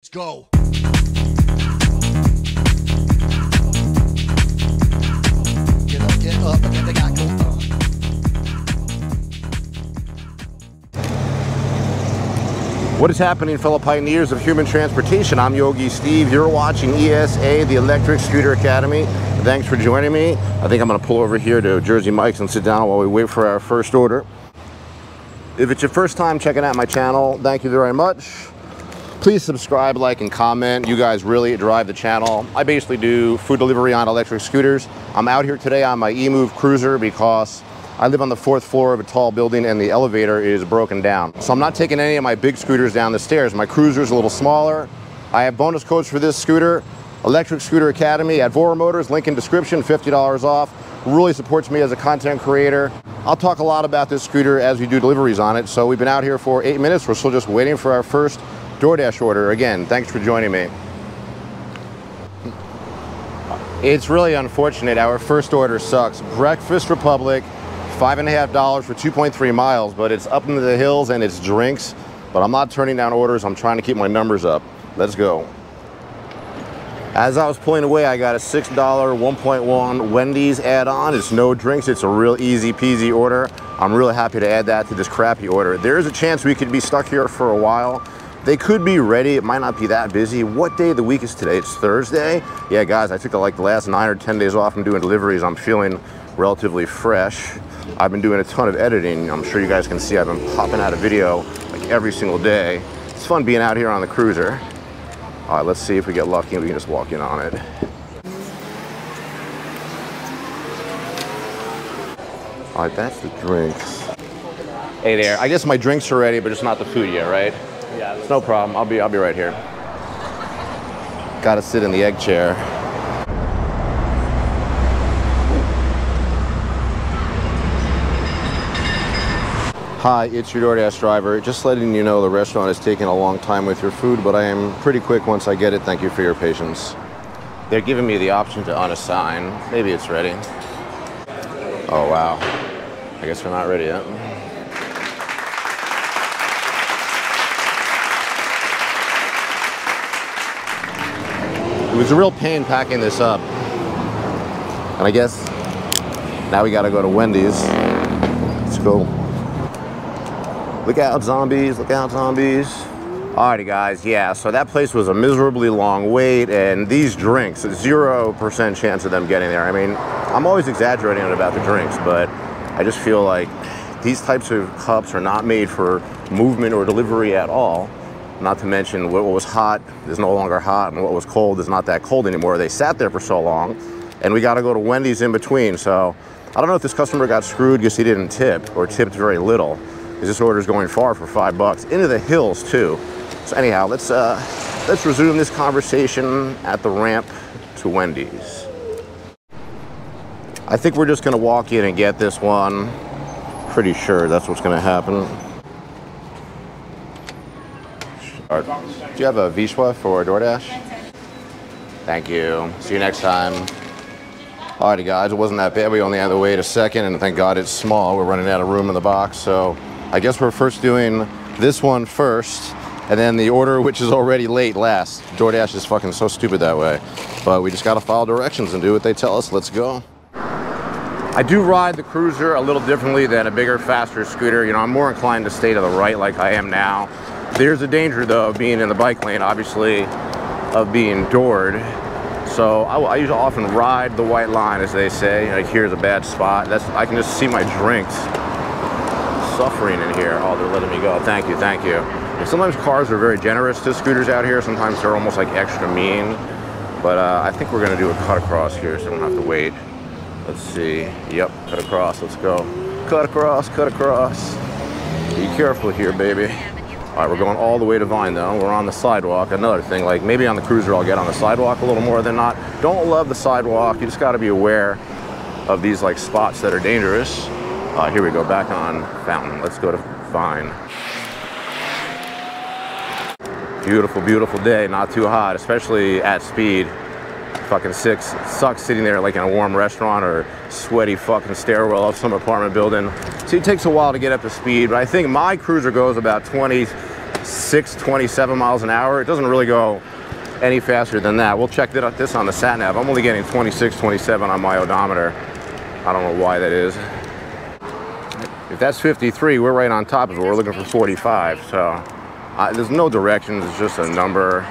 Let's go. Get up, and they got go up. What is happening, fellow pioneers of human transportation? I'm Yogi Steve. You're watching ESA, the Electric Scooter Academy. Thanks for joining me. I think I'm going to pull over here to Jersey Mike's and sit down while we wait for our first order. If it's your first time checking out my channel, thank you very much. Please subscribe, like, and comment. You guys really drive the channel. I basically do food delivery on electric scooters. I'm out here today on my EMOVE CRUISER because I live on the 4th floor of a tall building and the elevator is broken down. So I'm not taking any of my big scooters down the stairs. My Cruiser is a little smaller. I have bonus codes for this scooter. Electric Scooter Academy at Voromotors, link in description, $50 off. Really supports me as a content creator. I'll talk a lot about this scooter as we do deliveries on it. So we've been out here for 8 minutes. We're still just waiting for our first Doordash order. Again, thanks for joining me. It's really unfortunate. Our first order sucks. Breakfast Republic, $5.50 for 2.3 miles, but it's up into the hills and it's drinks. But I'm not turning down orders. I'm trying to keep my numbers up. Let's go. As I was pulling away, I got a $6 1.1 Wendy's add-on. It's no drinks. It's a real easy peasy order. I'm really happy to add that to this crappy order. There is a chance we could be stuck here for a while. They could be ready. It might not be that busy. What day of the week is today? It's Thursday. Yeah, guys, I took like the last 9 or 10 days off from doing deliveries. I'm feeling relatively fresh. I've been doing a ton of editing. I'm sure you guys can see I've been popping out a video like every single day. It's fun being out here on the cruiser. All right, let's see if we get lucky and we can just walk in on it. All right, that's the drinks. Hey there, I guess my drinks are ready, but it's not the food yet, right? Yeah. It's no problem, I'll be right here. Gotta sit in the egg chair. Hi, it's your Doordash driver. Just letting you know the restaurant is taking a long time with your food, but I am pretty quick once I get it. Thank you for your patience. They're giving me the option to unassign. Maybe it's ready. Oh, wow. I guess we're not ready yet. It was a real pain packing this up. And I guess now we gotta go to Wendy's. Let's go. Look out, zombies, look out, zombies. Alrighty, guys, yeah, so that place was a miserably long wait, and these drinks, 0% chance of them getting there. I mean, I'm always exaggerating about the drinks, but I just feel like these types of cups are not made for movement or delivery at all. Not to mention what was hot is no longer hot, and what was cold is not that cold anymore. They sat there for so long, and we gotta go to Wendy's in between, so I don't know if this customer got screwed because he didn't tip, or tipped very little. This order is going far for $5. Into the hills too. So anyhow, let's resume this conversation at the ramp to Wendy's. I think we're just gonna walk in and get this one. Pretty sure that's what's gonna happen. Right. Do you have a Vishwa for DoorDash? Thank you. See you next time. Alrighty, guys, it wasn't that bad. We only had to wait a second, and thank God it's small. We're running out of room in the box, so I guess we're first doing this one first, and then the order, which is already late, last. DoorDash is fucking so stupid that way. But we just gotta follow directions and do what they tell us. Let's go. I do ride the Cruiser a little differently than a bigger, faster scooter. You know, I'm more inclined to stay to the right like I am now. There's a danger, though, of being in the bike lane, obviously, of being doored. So I usually often ride the white line, as they say. Like, here's a bad spot. I can just see my drinks suffering in here. Oh, they're letting me go. Thank you, thank you. And sometimes cars are very generous to scooters out here. Sometimes they're almost like extra mean. But I think we're gonna do a cut across here, so I don't have to wait. Let's see. Yep, cut across. Let's go. Cut across, cut across. Be careful here, baby. All right, we're going all the way to Vine, though. We're on the sidewalk. Another thing, like maybe on the Cruiser I'll get on the sidewalk a little more than not. Don't love the sidewalk. You just got to be aware of these like spots that are dangerous. Here we go, back on Fountain. Let's go to Vine. Beautiful, beautiful day. Not too hot, especially at speed. Fucking sucks sitting there like in a warm restaurant or sweaty fucking stairwell of some apartment building. See, it takes a while to get up to speed, but I think my Cruiser goes about 20 627 miles an hour. It doesn't really go any faster than that. We'll check this on the sat nav. I'm only getting 26, 27 on my odometer. I don't know why that is. If that's 53, we're right on top of it. We're looking for 45. So there's no directions. It's just a number.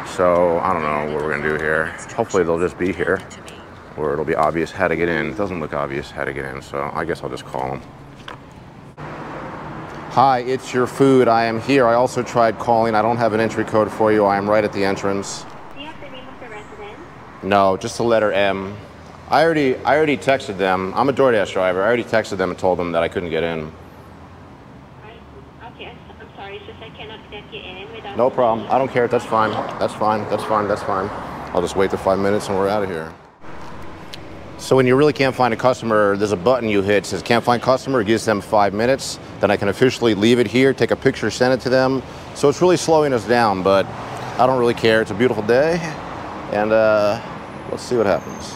So I don't know what we're gonna do here. Hopefully they'll just be here, or it'll be obvious how to get in. It doesn't look obvious how to get in, so I guess I'll just call them. Hi, it's your food. I am here. I also tried calling. I don't have an entry code for you. I am right at the entrance. Do you have the name of the resident? No, just the letter M. I already texted them. I'm a Doordash driver. I already texted them and told them that I couldn't get in. Okay, I'm sorry. It's just I cannot get you in without... No problem. I don't care. That's fine. That's fine. That's fine. That's fine. I'll just wait the 5 minutes and we're out of here. So when you really can't find a customer, there's a button you hit. It says can't find customer. It gives them 5 minutes. Then I can officially leave it here, take a picture, send it to them. So it's really slowing us down, but I don't really care. It's a beautiful day. And let's see what happens.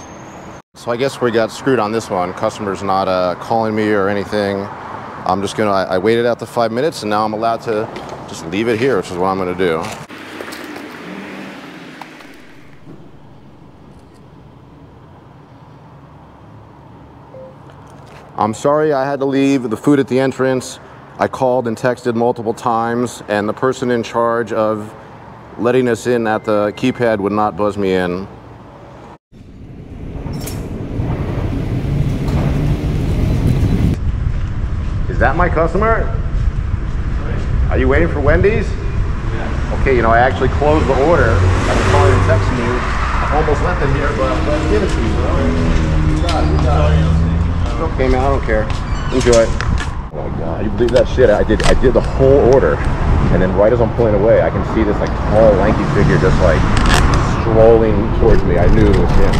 So I guess we got screwed on this one. Customer's not calling me or anything. I'm just gonna, I waited out the 5 minutes and now I'm allowed to just leave it here, which is what I'm gonna do. I'm sorry I had to leave the food at the entrance. I called and texted multiple times and the person in charge of letting us in at the keypad would not buzz me in. Is that my customer? Are you waiting for Wendy's? Yeah. Okay, you know, I actually closed the order. I was calling and texting you. I almost left it here, but let's give it to you, bro. You got it, you got it. Okay, man, I don't care. Enjoy. Oh my God, you believe that shit? I did the whole order, and then right as I'm pulling away, I can see this like tall, lanky figure just like strolling towards me. I knew it was him.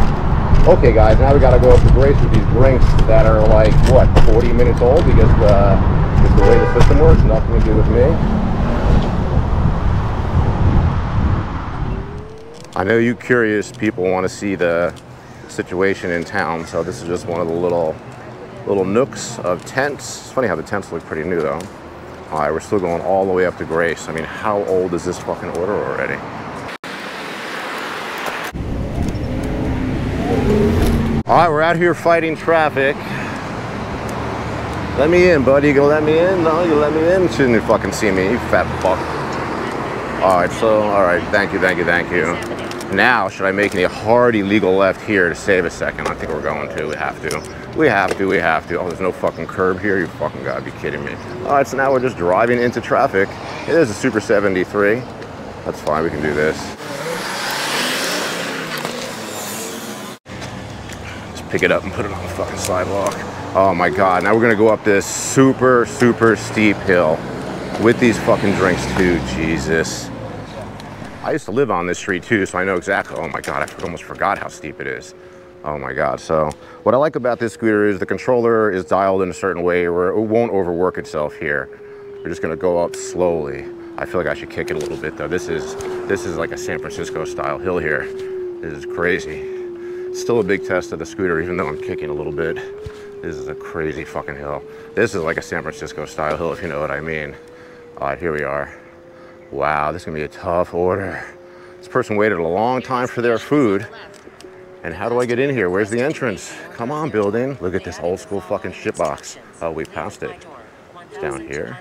Okay, guys, now we gotta go up to Grace with these drinks that are like what, 40 minutes old because it's the way the system works. Nothing to do with me. I know you curious people want to see the situation in town, so this is just one of the little nooks of tents. It's funny how the tents look pretty new though. All right, we're still going all the way up to Grace. I mean, how old is this fucking order already? All right, we're out here fighting traffic. Let me in, buddy. You gonna let me in? No, you let me in? Shouldn't you fucking see me, you fat fuck. All right, so, all right, thank you, thank you, thank you. Now, should I make a hard illegal left here to save a second? I think we're going to. We have to. We have to. We have to. Oh, there's no fucking curb here? You fucking gotta be kidding me. All right, so now we're just driving into traffic. It is a Super 73. That's fine. We can do this. Just pick it up and put it on the fucking sidewalk. Oh my God. Now we're gonna go up this super, super steep hill with these fucking drinks too. Jesus. I used to live on this street too, so I know exactly. Oh my God, I almost forgot how steep it is. Oh my God. So what I like about this scooter is the controller is dialed in a certain way where it won't overwork itself here. We're just gonna go up slowly. I feel like I should kick it a little bit though. This is like a San Francisco style hill here. This is crazy. It's still a big test of the scooter even though I'm kicking a little bit. This is a crazy fucking hill. This is like a San Francisco style hill if you know what I mean. All right, here we are. Wow, this is gonna be a tough order. This person waited a long time for their food. And how do I get in here? Where's the entrance? Come on, building. Look at this old school fucking shit box. Oh, we passed it. It's down here.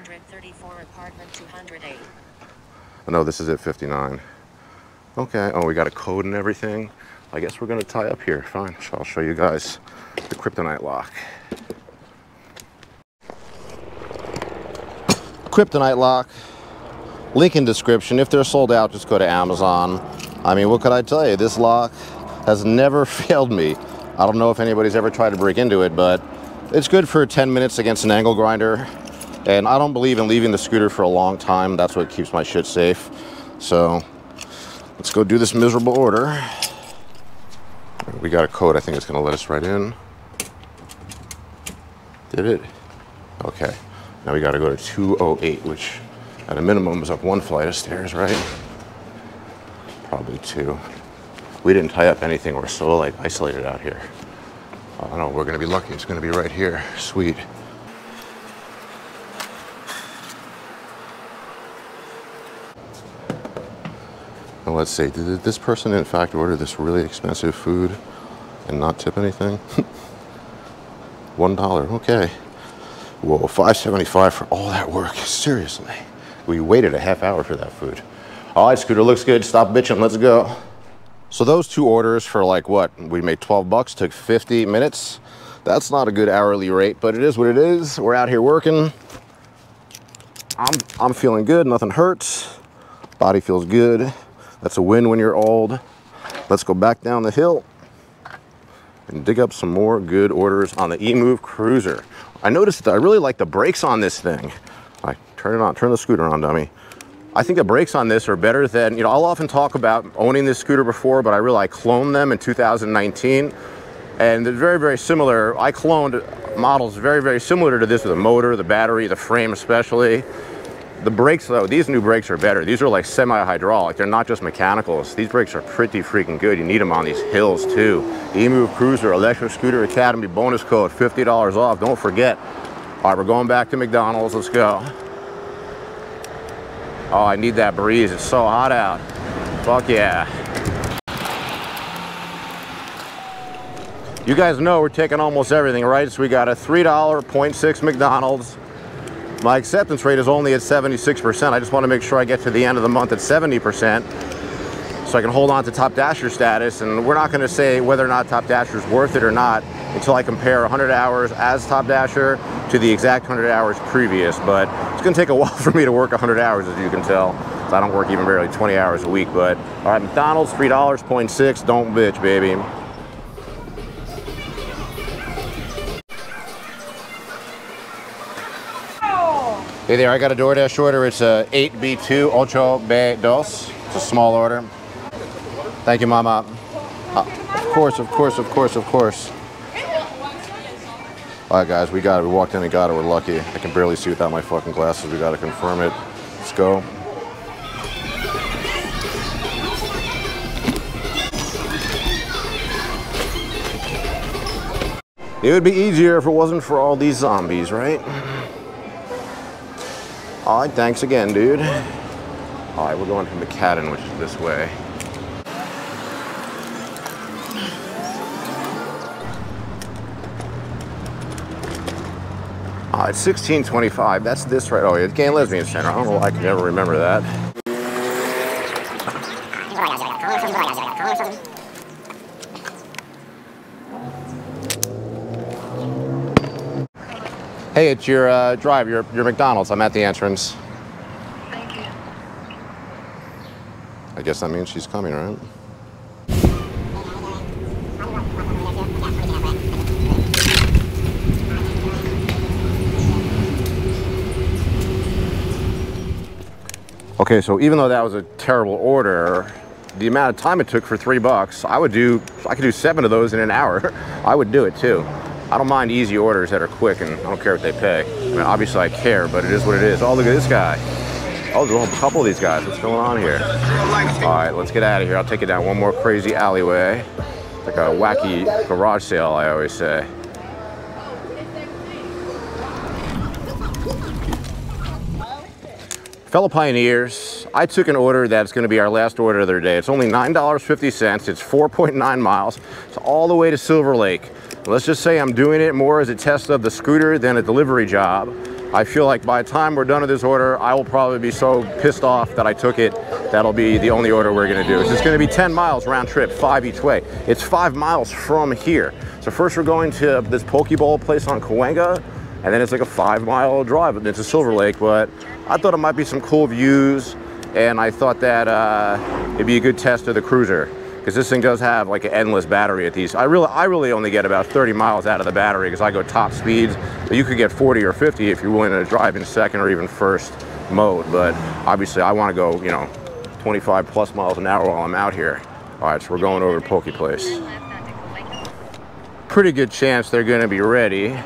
Oh, no, this is at 59. Okay, oh, we got a code and everything. I guess we're gonna tie up here. Fine, so I'll show you guys the kryptonite lock. Kryptonite lock. Link in description. If they're sold out, just go to Amazon. I mean, what could I tell you? This lock has never failed me. I don't know if anybody's ever tried to break into it, but it's good for 10 minutes against an angle grinder. And I don't believe in leaving the scooter for a long time. That's what keeps my shit safe. So let's go do this miserable order. We got a code. I think it's gonna let us right in. Did it? Okay. Now we gotta go to 208, which at a minimum is up one flight of stairs, right? Probably two. We didn't tie up anything. We're so like isolated out here. Oh no, we're gonna be lucky. It's gonna be right here. Sweet. let's see. Did this person in fact order this really expensive food and not tip anything? $1, okay. Whoa, $5.75 for all that work. Seriously. We waited a half hour for that food. All right, Scooter, looks good. Stop bitching, let's go. So those 2 orders for like what? We made 12 bucks, took 50 minutes. That's not a good hourly rate, but it is what it is. We're out here working. I'm feeling good, nothing hurts. Body feels good. That's a win when you're old. Let's go back down the hill and dig up some more good orders on the EMOVE CRUISER. I noticed that I really like the brakes on this thing. I turn it on, turn the scooter on, dummy. I think the brakes on this are better than, you know, I'll often talk about owning this scooter before, but I cloned them in 2019. And they're very, very similar. I cloned models very, very similar to this with the motor, the battery, the frame especially. The brakes though, these new brakes are better. These are like semi-hydraulic. They're not just mechanicals. These brakes are pretty freaking good. You need them on these hills too. EMOVE CRUISER, Electric Scooter Academy, bonus code, $50 off. Don't forget. All right, we're going back to McDonald's. Let's go. Oh, I need that breeze. It's so hot out. Fuck yeah. You guys know we're taking almost everything, right? So we got a $3.6 McDonald's. My acceptance rate is only at 76%. I just want to make sure I get to the end of the month at 70% so I can hold on to Top Dasher status. And we're not going to say whether or not Top Dasher is worth it or not until I compare 100 hours as Top Dasher to the exact 100 hours previous. But it's going to take a while for me to work 100 hours, as you can tell. So I don't work even barely 20 hours a week. But all right, McDonald's, $3.6. Don't bitch, baby. Hey there, I got a Doordash order. It's a 8B2 Ocho B2. It's a small order. Thank you, Mama. Of course, of course, of course, of course. All right, guys, we got it. We walked in and got it. We're lucky. I can barely see without my fucking glasses. We got to confirm it. Let's go. It would be easier if it wasn't for all these zombies, right? All right, thanks again, dude. All right, we're going to McCadden, which is this way. All right, 1625, that's this right. Oh, it's Gay and Lesbian Center. I don't know why I can never remember that. Hey, it's your drive, your McDonald's. I'm at the entrance. Thank you. I guess that means she's coming, right? Okay, so even though that was a terrible order, the amount of time it took for $3, I could do 7 of those in an hour. I would do it too. I don't mind easy orders that are quick, and I don't care what they pay. I mean, obviously I care, but it is what it is. Oh, look at this guy. Oh, there's a whole couple of these guys. What's going on here? All right, let's get out of here. I'll take you down one more crazy alleyway. It's like a wacky garage sale, I always say. Fellow pioneers, I took an order that's going to be our last order of the day. It's only $9.50. It's 4.9 miles. It's all the way to Silver Lake. Let's just say I'm doing it more as a test of the scooter than a delivery job. I feel like by the time we're done with this order, I will probably be so pissed off that I took it. That'll be the only order we're going to do. It's just going to be 10 miles round trip, 5 each way. It's 5 miles from here. So first we're going to this Poke Bowl place on Cahuenga, and then it's like a 5-mile drive into Silver Lake. But I thought it might be some cool views, and I thought that it'd be a good test of the Cruiser, because this thing does have like an endless battery at these. I really only get about 30 miles out of the battery because I go top speeds, but you could get 40 or 50 if you're willing to drive in second or even first mode. But obviously I want to go, you know, 25 plus miles an hour while I'm out here. All right, so we're going over to Poke Place. Pretty good chance they're going to be ready.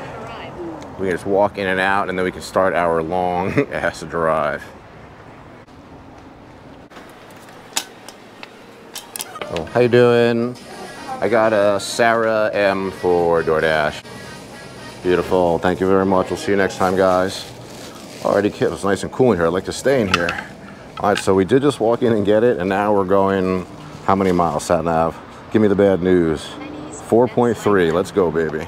We can just walk in and out, and then we can start our long ass drive. Oh, how you doing? I got a Sarah M for DoorDash. Beautiful, thank you very much. We'll see you next time, guys. Alrighty, kid, it's nice and cool in here. I'd like to stay in here. All right, so we did just walk in and get it, and now we're going, how many miles, sat nav? Give me the bad news. 4.3, let's go, baby.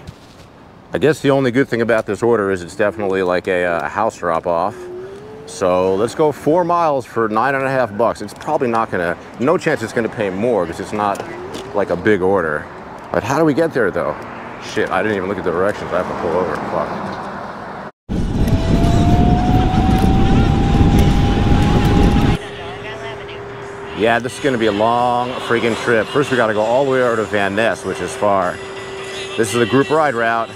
I guess the only good thing about this order is it's definitely like a house drop off. So let's go 4 miles for $9.50 bucks. It's probably not gonna, no chance it's gonna pay more because it's not like a big order. But how do we get there though? Shit, I didn't even look at the directions. I have to pull over, fuck. Yeah, this is gonna be a long freaking trip. First we gotta go all the way over to Van Ness, which is far. This is a group ride route.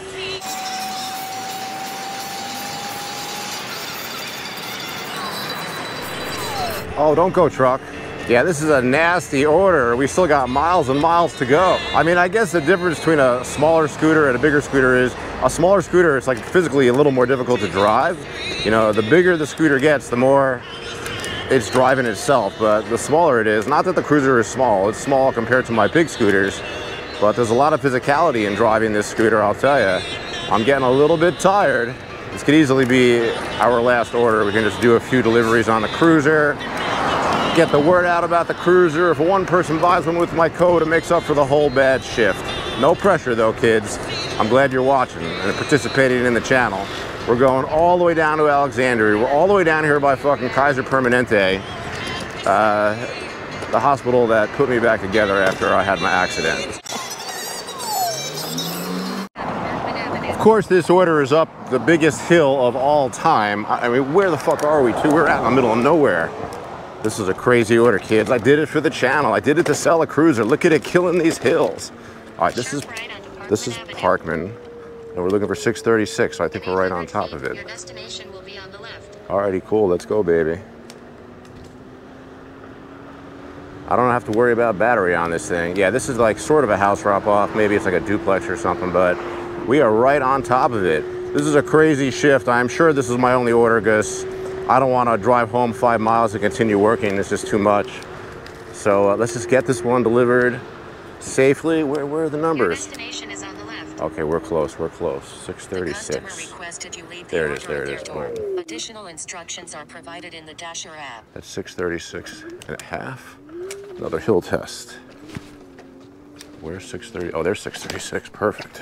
Oh, don't go, truck. Yeah, this is a nasty order. We still got miles and miles to go. I mean, I guess the difference between a smaller scooter and a bigger scooter is a smaller scooter, it's like physically a little more difficult to drive. You know, the bigger the scooter gets, the more it's driving itself, but the smaller it is, not that the Cruiser is small, it's small compared to my big scooters, but there's a lot of physicality in driving this scooter, I'll tell you. I'm getting a little bit tired. This could easily be our last order. We can just do a few deliveries on the Cruiser, get the word out about the Cruiser. If one person buys one with my code, it makes up for the whole bad shift. No pressure though, kids. I'm glad you're watching and participating in the channel. We're going all the way down to Alexandria. We're all the way down here by fucking Kaiser Permanente, the hospital that put me back together after I had my accident. Of course, this order is up the biggest hill of all time. I mean, where the fuck are we too? We're out in the middle of nowhere. This is a crazy order, kids. I did it for the channel. I did it to sell a Cruiser. Look at it killing these hills. All right, this is Parkman. And we're looking for 636, so I think we're right on top of it. Your destination will be on the left. Alrighty, cool. Let's go, baby. I don't have to worry about battery on this thing. Yeah, this is like sort of a house drop-off. Maybe it's like a duplex or something, but we are right on top of it. This is a crazy shift. I'm sure this is my only order because I don't want to drive home 5 miles and continue working. It's just too much. So let's just get this one delivered safely. Where are the numbers? Your destination is on the left. Okay, we're close. We're close. 636. There it is. Boom. Additional instructions are provided in the Dasher app. That's 636 and a half. Another hill test. Where's 630? Oh, there's 636. Perfect.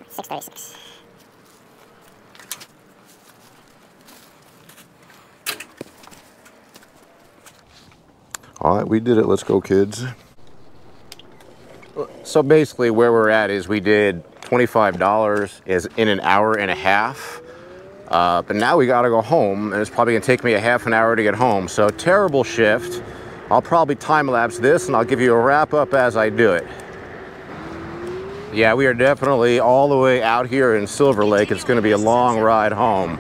636. All right, we did it. Let's go, kids. So basically where we're at is we did $25 is in an hour and a half. But now we gotta go home, and it's probably gonna take me a half an hour to get home. So terrible shift. I'll probably time lapse this and I'll give you a wrap up as I do it. Yeah, we are definitely all the way out here in Silver Lake. It's gonna be a long ride home.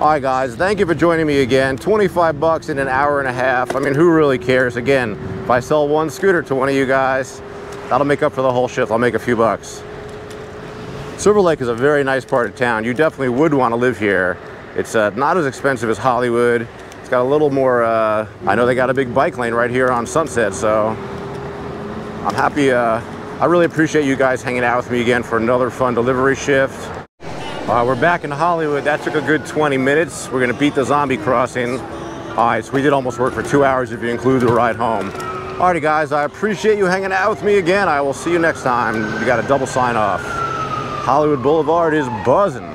All right, guys, thank you for joining me again. 25 bucks in an hour and a half. I mean, who really cares? Again, if I sell one scooter to one of you guys, that'll make up for the whole shift. I'll make a few bucks. Silver Lake is a very nice part of town. You definitely would want to live here. It's not as expensive as Hollywood. It's got a little more, I know they got a big bike lane right here on Sunset, so I'm happy. I really appreciate you guys hanging out with me again for another fun delivery shift. We're back in Hollywood. That took a good 20 minutes. We're gonna beat the zombie crossing. All right, so we did almost work for 2 hours if you include the ride home. Alrighty, guys, I appreciate you hanging out with me again. I will see you next time. We got a double sign off. Hollywood Boulevard is buzzing.